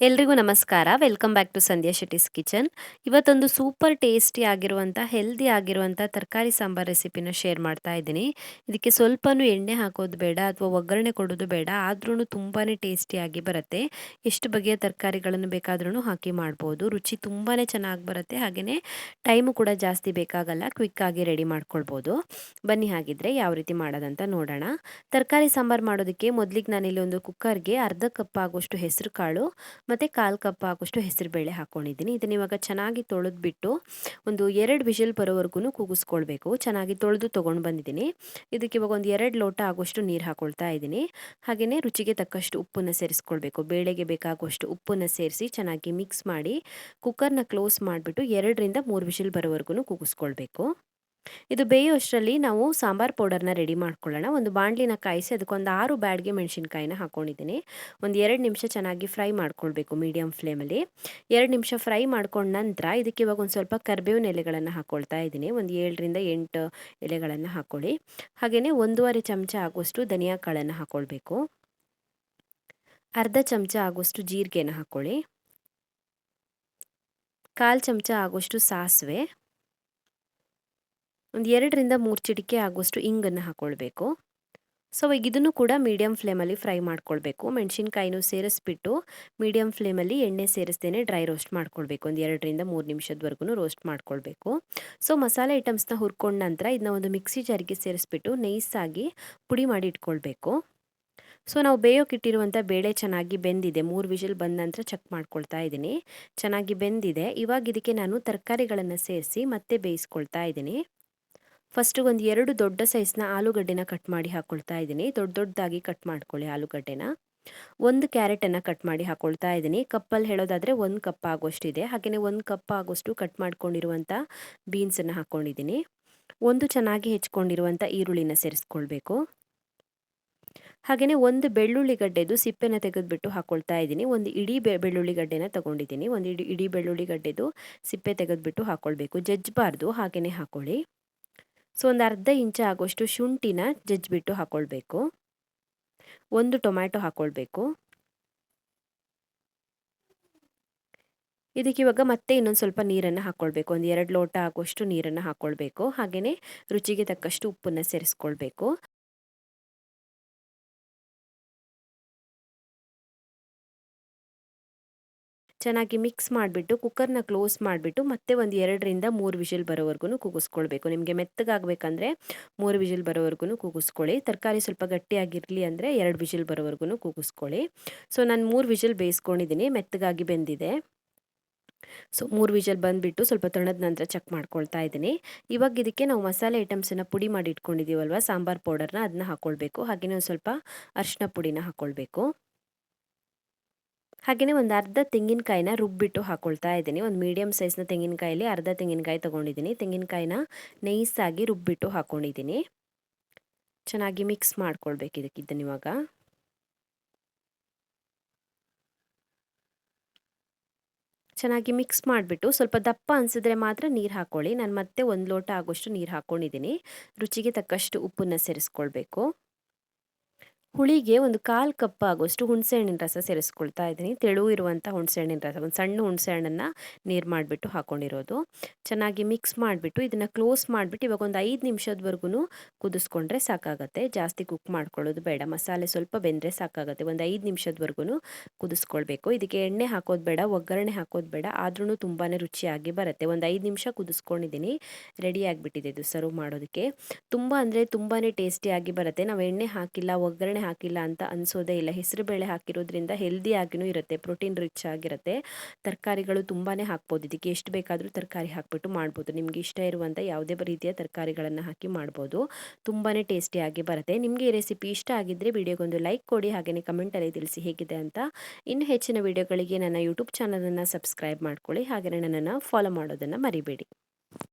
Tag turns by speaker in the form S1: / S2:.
S1: ಎಲ್ರಿಗೂ ನಮಸ್ಕಾರ. Welcome back to Sandhya Shetty's kitchen. ಇವತ್ತೊಂದು ಸೂಪರ್ ಟೇಸ್ಟಿ ಆಗಿರುವಂಥ, ಹೆಲ್ದಿ ಆಗಿರುವಂಥ ತರಕಾರಿ ಸಾಂಬಾರ್ ರೆಸಿಪಿನ ಶೇರ್ ಮಾಡ್ತಾ ಇದ್ದೀನಿ. ಇದಕ್ಕೆ ಸ್ವಲ್ಪನೂ ಎಣ್ಣೆ ಹಾಕೋದು ಬೇಡ ಅಥವಾ ಒಗ್ಗರಣೆ ಕೊಡೋದು ಬೇಡ. ಆದ್ರೂ ತುಂಬಾ ಟೇಸ್ಟಿಯಾಗಿ ಬರುತ್ತೆ. ಎಷ್ಟು ಬಗೆಯ ತರಕಾರಿಗಳನ್ನು ಬೇಕಾದ್ರೂ ಹಾಕಿ ಮಾಡ್ಬೋದು. ರುಚಿ ತುಂಬಾ ಚೆನ್ನಾಗಿ ಬರುತ್ತೆ. ಹಾಗೆಯೇ ಟೈಮು ಕೂಡ ಜಾಸ್ತಿ ಬೇಕಾಗಲ್ಲ. ಕ್ವಿಕ್ಕಾಗಿ ರೆಡಿ ಮಾಡ್ಕೊಳ್ಬೋದು. ಬನ್ನಿ ಹಾಗಿದ್ರೆ ಯಾವ ರೀತಿ ಮಾಡೋದಂತ ನೋಡೋಣ. ತರಕಾರಿ ಸಾಂಬಾರು ಮಾಡೋದಕ್ಕೆ ಮೊದಲಿಗೆ ನಾನಿಲ್ಲಿ ಒಂದು ಕುಕ್ಕರ್ಗೆ ಅರ್ಧ ಕಪ್ ಆಗೋಷ್ಟು ಹೆಸರು ಕಾಳು ಮತ್ತು 1/4 ಕಪ್ ಆಗೋಷ್ಟು ಹೆಸರುಬೇಳೆ ಹಾಕ್ಕೊಂಡಿದ್ದೀನಿ. ಇದನ್ನ ಇವಾಗ ಚೆನ್ನಾಗಿ ತೊಳೆದ್ಬಿಟ್ಟು ಒಂದು 2 ವಿಷಲ್ ಬರೋವರೆಗೂ ಕೂಗಿಸ್ಕೊಳ್ಬೇಕು. ಚೆನ್ನಾಗಿ ತೊಳೆದು ತೊಗೊಂಡು ಬಂದಿದ್ದೀನಿ. ಇದಕ್ಕೆ ಇವಾಗ ಒಂದು 2 ಲೋಟ ಆಗೋಷ್ಟು ನೀರು ಹಾಕ್ಕೊಳ್ತಾ ಇದ್ದೀನಿ. ಹಾಗೆಯೇ ರುಚಿಗೆ ತಕ್ಕಷ್ಟು ಉಪ್ಪನ್ನು ಸೇರಿಸ್ಕೊಳ್ಬೇಕು. ಬೇಳೆಗೆ ಬೇಕಾಗುವಷ್ಟು ಉಪ್ಪನ್ನು ಸೇರಿಸಿ ಚೆನ್ನಾಗಿ ಮಿಕ್ಸ್ ಮಾಡಿ ಕುಕ್ಕರ್ನ ಕ್ಲೋಸ್ ಮಾಡಿಬಿಟ್ಟು 2ರಿಂದ 3 ವಿಷಲ್ ಬರೋವರೆಗೂ ಕೂಗಿಸ್ಕೊಳ್ಬೇಕು. ಇದು ಬೇಯುವಷ್ಟರಲ್ಲಿ ನಾವು ಸಾಂಬಾರ್ ಪೌಡರ್ನ ರೆಡಿ ಮಾಡ್ಕೊಳ್ಳೋಣ. ಒಂದು ಬಾಣಲಿನ ಕಾಯಿಸಿ ಅದಕ್ಕೊಂದು 6 ಬ್ಯಾಡ್ಗೆ ಮೆಣಸಿನ್ಕಾಯಿನ ಹಾಕ್ಕೊಂಡಿದ್ದೀನಿ. ಒಂದು 2 ನಿಮಿಷ ಚೆನ್ನಾಗಿ ಫ್ರೈ ಮಾಡ್ಕೊಳ್ಬೇಕು ಮೀಡಿಯಮ್ ಫ್ಲೇಮಲ್ಲಿ. 2 ನಿಮಿಷ ಫ್ರೈ ಮಾಡ್ಕೊಂಡ ನಂತರ ಇದಕ್ಕೆ ಇವಾಗ ಒಂದು ಸ್ವಲ್ಪ ಕರಿಬೇವಿನ ಎಲೆಗಳನ್ನು ಹಾಕ್ಕೊಳ್ತಾ ಇದ್ದೀನಿ. ಒಂದು 7ರಿಂದ 8 ಎಲೆಗಳನ್ನು ಹಾಕ್ಕೊಳ್ಳಿ. ಹಾಗೆಯೇ 1.5 ಚಮಚ ಆಗುವಷ್ಟು ಧನಿಯಾ ಕಾಳನ್ನು ಹಾಕ್ಕೊಳ್ಬೇಕು. ಅರ್ಧ ಚಮಚ ಆಗುವಷ್ಟು ಜೀರಿಗೆನ ಹಾಕ್ಕೊಳ್ಳಿ. 1/4 ಚಮಚ ಆಗುವಷ್ಟು ಸಾಸಿವೆ, ಒಂದು 2ರಿಂದ 3 ಚಿಟಿಕೆ ಆಗುವಷ್ಟು ಇಂಗನ್ನು ಹಾಕ್ಕೊಳ್ಬೇಕು. ಸೊ ಈಗ ಇದನ್ನು ಕೂಡ ಮೀಡಿಯಮ್ ಫ್ಲೇಮಲ್ಲಿ ಫ್ರೈ ಮಾಡ್ಕೊಳ್ಬೇಕು. ಮೆಣಸಿನ್ಕಾಯಿನೂ ಸೇರಿಸ್ಬಿಟ್ಟು ಮೀಡಿಯಮ್ ಫ್ಲೇಮಲ್ಲಿ ಎಣ್ಣೆ ಸೇರಿಸ್ತೇನೆ ಡ್ರೈ ರೋಸ್ಟ್ ಮಾಡ್ಕೊಳ್ಬೇಕು. ಒಂದು 2ರಿಂದ 3 ನಿಮಿಷದವರೆಗೂ ರೋಸ್ಟ್ ಮಾಡ್ಕೊಳ್ಬೇಕು. ಸೊ ಮಸಾಲೆ ಐಟಮ್ಸ್ನ ಹುರ್ಕೊಂಡ ನಂತರ ಇದನ್ನ ಒಂದು ಮಿಕ್ಸಿ ಜಾರಿಗೆ ಸೇರಿಸ್ಬಿಟ್ಟು ನೈಸಾಗಿ ಪುಡಿ ಮಾಡಿ ಇಟ್ಕೊಳ್ಬೇಕು. ಸೊ ನಾವು ಬೇಯೋಕ್ಕಿಟ್ಟಿರುವಂಥ ಬೇಳೆ ಚೆನ್ನಾಗಿ ಬೆಂದಿದೆ. 3 ವಿಷಲ್ ಬಂದ ನಂತರ ಚೆಕ್ ಮಾಡ್ಕೊಳ್ತಾ ಇದ್ದೀನಿ. ಚೆನ್ನಾಗಿ ಬೆಂದಿದೆ. ಇವಾಗ ಇದಕ್ಕೆ ನಾನು ತರಕಾರಿಗಳನ್ನು ಸೇರಿಸಿ ಮತ್ತೆ ಬೇಯಿಸ್ಕೊಳ್ತಾ ಇದ್ದೀನಿ. ಫಸ್ಟು ಒಂದು 2 ದೊಡ್ಡ ಸೈಜ್ನ ಆಲೂಗಡ್ಡೆನ ಕಟ್ ಮಾಡಿ ಹಾಕ್ಕೊಳ್ತಾ ಇದ್ದೀನಿ. ದೊಡ್ಡದಾಗಿ ಕಟ್ ಮಾಡ್ಕೊಳ್ಳಿ ಆಲೂಗಡ್ಡೆನ. 1 ಕ್ಯಾರೆಟನ್ನು ಕಟ್ ಮಾಡಿ ಹಾಕ್ಕೊಳ್ತಾ ಇದ್ದೀನಿ. ಕಪ್ಪಲ್ಲಿ ಹೇಳೋದಾದರೆ 1 ಕಪ್ ಆಗೋಷ್ಟಿದೆ. ಹಾಗೆಯೇ 1 ಕಪ್ ಆಗೋಷ್ಟು ಕಟ್ ಮಾಡ್ಕೊಂಡಿರುವಂಥ ಬೀನ್ಸನ್ನು ಹಾಕ್ಕೊಂಡಿದ್ದೀನಿ. 1 ಚೆನ್ನಾಗಿ ಹೆಚ್ಕೊಂಡಿರುವಂಥ ಈರುಳ್ಳಿನ ಸೇರಿಸ್ಕೊಳ್ಬೇಕು. ಹಾಗೆಯೇ 1 ಬೆಳ್ಳುಳ್ಳಿ ಗಡ್ಡೆದು ಸಿಪ್ಪೆನ ತೆಗೆದುಬಿಟ್ಟು ಹಾಕ್ಕೊಳ್ತಾ ಇದ್ದೀನಿ. ಒಂದು ಇಡೀ ಬೆಳ್ಳುಳ್ಳಿ ಗಡ್ಡೆನ ತೊಗೊಂಡಿದ್ದೀನಿ. ಒಂದು ಇಡೀ ಬೆಳ್ಳುಳ್ಳಿ ಗಡ್ಡೆದು ಸಿಪ್ಪೆ ತೆಗೆದುಬಿಟ್ಟು ಹಾಕ್ಕೊಳ್ಬೇಕು. ಜಜ್ಜಬಾರ್ದು, ಹಾಗೆಯೇ ಹಾಕ್ಕೊಳ್ಳಿ. ಸೊ ಒಂದು ಅರ್ಧ ಇಂಚ್ ಆಗೋಷ್ಟು ಶುಂಠಿನ ಜಜ್ಜಿಬಿಟ್ಟು ಹಾಕ್ಕೊಳ್ಬೇಕು. 1 ಟೊಮ್ಯಾಟೊ ಹಾಕ್ಕೊಳ್ಬೇಕು. ಇದಕ್ಕೆ ಇವಾಗ ಮತ್ತೆ ಇನ್ನೊಂದು ಸ್ವಲ್ಪ ನೀರನ್ನು ಹಾಕ್ಕೊಳ್ಬೇಕು. ಒಂದು 2 ಲೋಟ ಆಗೋಷ್ಟು ನೀರನ್ನು ಹಾಕ್ಕೊಳ್ಬೇಕು. ಹಾಗೆಯೇ ರುಚಿಗೆ ತಕ್ಕಷ್ಟು ಉಪ್ಪನ್ನು ಸೇರಿಸ್ಕೊಳ್ಬೇಕು. ಚೆನ್ನಾಗಿ ಮಿಕ್ಸ್ ಮಾಡಿಬಿಟ್ಟು ಕುಕ್ಕರ್ನ ಕ್ಲೋಸ್ ಮಾಡಿಬಿಟ್ಟು ಮತ್ತೆ ಒಂದು 2ರಿಂದ 3 ವಿಷಲ್ ಬರೋವರೆಗೂ ಕೂಗಿಸ್ಕೊಳ್ಬೇಕು. ನಿಮಗೆ ಮೆತ್ತಗಾಗಬೇಕಂದ್ರೆ 3 ವಿಷಲ್ ಬರೋವರೆಗೂ ಕೂಗಿಸ್ಕೊಳ್ಳಿ. ತರಕಾರಿ ಸ್ವಲ್ಪ ಗಟ್ಟಿಯಾಗಿರಲಿ ಅಂದರೆ 2 ವಿಷಲ್ ಬರೋವರೆಗೂ ಕೂಗಿಸ್ಕೊಳ್ಳಿ. ಸೊ ನಾನು 3 ವಿಷಲ್ ಬೇಯಿಸ್ಕೊಂಡಿದ್ದೀನಿ. ಮೆತ್ತಗಾಗಿ ಬೆಂದಿದೆ. ಸೊ 3 ವಿಷಲ್ ಬಂದುಬಿಟ್ಟು ಸ್ವಲ್ಪ ತಣ್ಣದ ನಂತರ ಚೆಕ್ ಮಾಡ್ಕೊಳ್ತಾ ಇದ್ದೀನಿ. ಇವಾಗ ಇದಕ್ಕೆ ನಾವು ಮಸಾಲೆ ಐಟಮ್ಸನ್ನು ಪುಡಿ ಮಾಡಿ ಇಟ್ಕೊಂಡಿದ್ದೀವಲ್ವ, ಸಾಂಬಾರ್ ಪೌಡರ್ನ ಅದನ್ನ ಹಾಕ್ಕೊಳ್ಬೇಕು. ಹಾಗೆಯೇ ಒಂದು ಸ್ವಲ್ಪ ಅರಿಶಿನ ಪುಡಿನ ಹಾಕ್ಕೊಳ್ಬೇಕು. ಹಾಗೆಯೇ ಒಂದು ಅರ್ಧ ತೆಂಗಿನಕಾಯಿನ ರುಬ್ಬಿಟ್ಟು ಹಾಕ್ಕೊಳ್ತಾ ಇದ್ದೀನಿ. ಒಂದು ಮೀಡಿಯಮ್ ಸೈಜ್ನ ತೆಂಗಿನಕಾಯಲ್ಲಿ ಅರ್ಧ ತೆಂಗಿನಕಾಯಿ ತೊಗೊಂಡಿದ್ದೀನಿ. ತೆಂಗಿನಕಾಯಿನ ನೈಸಾಗಿ ರುಬ್ಬಿಟ್ಟು ಹಾಕ್ಕೊಂಡಿದ್ದೀನಿ. ಚೆನ್ನಾಗಿ ಮಿಕ್ಸ್ ಮಾಡ್ಕೊಳ್ಬೇಕು ಇದನ್ನು ಇವಾಗ. ಚೆನ್ನಾಗಿ ಮಿಕ್ಸ್ ಮಾಡಿಬಿಟ್ಟು ಸ್ವಲ್ಪ ದಪ್ಪ ಅನಿಸಿದ್ರೆ ಮಾತ್ರ ನೀರು ಹಾಕ್ಕೊಳ್ಳಿ. ನಾನು ಮತ್ತೆ 1 ಲೋಟ ಆಗೋಷ್ಟು ನೀರು ಹಾಕ್ಕೊಂಡಿದ್ದೀನಿ. ರುಚಿಗೆ ತಕ್ಕಷ್ಟು ಉಪ್ಪನ್ನು ಸೇರಿಸ್ಕೊಳ್ಬೇಕು. ಹುಳಿಗೆ ಒಂದು 1/4 ಕಪ್ ಆಗೋಷ್ಟು ಹುಣಸೆಹಣ್ಣಿನ ರಸ ಸೇರಿಸ್ಕೊಳ್ತಾ ಇದ್ದೀನಿ. ತೆಳು ಇರುವಂಥ ಹುಣಸೆಹಣ್ಣಿನ ರಸ, ಒಂದು ಸಣ್ಣ ಹುಣಸೆಹಣ್ಣನ್ನು ನೀರು ಮಾಡಿಬಿಟ್ಟು ಹಾಕ್ಕೊಂಡಿರೋದು. ಚೆನ್ನಾಗಿ ಮಿಕ್ಸ್ ಮಾಡಿಬಿಟ್ಟು ಇದನ್ನು ಕ್ಲೋಸ್ ಮಾಡಿಬಿಟ್ಟು ಇವಾಗ ಒಂದು 5 ನಿಮಿಷದವರೆಗೂ ಕುದಿಸ್ಕೊಂಡ್ರೆ ಸಾಕಾಗತ್ತೆ. ಜಾಸ್ತಿ ಕುಕ್ ಮಾಡ್ಕೊಳ್ಳೋದು ಬೇಡ. ಮಸಾಲೆ ಸ್ವಲ್ಪ ಬೆಂದರೆ ಸಾಕಾಗುತ್ತೆ. ಒಂದು 5 ನಿಮಿಷದವರೆಗೂ ಕುದಿಸ್ಕೊಳ್ಬೇಕು. ಇದಕ್ಕೆ ಎಣ್ಣೆ ಹಾಕೋದು ಬೇಡ, ಒಗ್ಗರಣೆ ಹಾಕೋದು ಬೇಡ. ಆದ್ರೂ ತುಂಬಾ ರುಚಿಯಾಗಿ ಬರುತ್ತೆ. ಒಂದು 5 ನಿಮಿಷ ಕುದಿಸ್ಕೊಂಡಿದ್ದೀನಿ. ರೆಡಿ ಆಗಿಬಿಟ್ಟಿದೆ ಇದು ಸರ್ವ್ ಮಾಡೋದಕ್ಕೆ. ತುಂಬ ಅಂದರೆ ತುಂಬಾ ಟೇಸ್ಟಿಯಾಗಿ ಬರುತ್ತೆ. ನಾವು ಎಣ್ಣೆ ಹಾಕಿಲ್ಲ, ಒಗ್ಗರಣೆ ಹಾಕಿಲ್ಲ ಅಂತ ಅನಿಸೋದೇ ಇಲ್ಲ. ಹೆಸರುಬೇಳೆ ಹಾಕಿರೋದ್ರಿಂದ ಹೆಲ್ದಿಯಾಗಿಯೂ ಇರುತ್ತೆ, ಪ್ರೋಟೀನ್ ರಿಚ್ ಆಗಿರುತ್ತೆ. ತರಕಾರಿಗಳು ತುಂಬಾ ಹಾಕ್ಬೋದು. ಇದಕ್ಕೆ ಎಷ್ಟು ಬೇಕಾದರೂ ತರಕಾರಿ ಹಾಕ್ಬಿಟ್ಟು ಮಾಡ್ಬೋದು. ನಿಮಗೆ ಇಷ್ಟ ಇರುವಂಥ ಯಾವುದೇ ರೀತಿಯ ತರಕಾರಿಗಳನ್ನು ಹಾಕಿ ಮಾಡ್ಬೋದು. ತುಂಬಾ ಟೇಸ್ಟಿಯಾಗಿ ಬರುತ್ತೆ. ನಿಮಗೆ ಈ ರೆಸಿಪಿ ಇಷ್ಟ ಆಗಿದ್ದರೆ ವಿಡಿಯೋಗೊಂದು ಲೈಕ್ ಕೊಡಿ. ಹಾಗೆಯೇ ಕಮೆಂಟಲ್ಲಿ ತಿಳಿಸಿ ಹೇಗಿದೆ ಅಂತ. ಇನ್ನು ಹೆಚ್ಚಿನ ವಿಡಿಯೋಗಳಿಗೆ ನನ್ನ ಯೂಟ್ಯೂಬ್ ಚಾನಲನ್ನು ಸಬ್ಸ್ಕ್ರೈಬ್ ಮಾಡ್ಕೊಳ್ಳಿ. ಹಾಗೆಯೇ ನನ್ನನ್ನು ಫಾಲೋ ಮಾಡೋದನ್ನು ಮರಿಬೇಡಿ.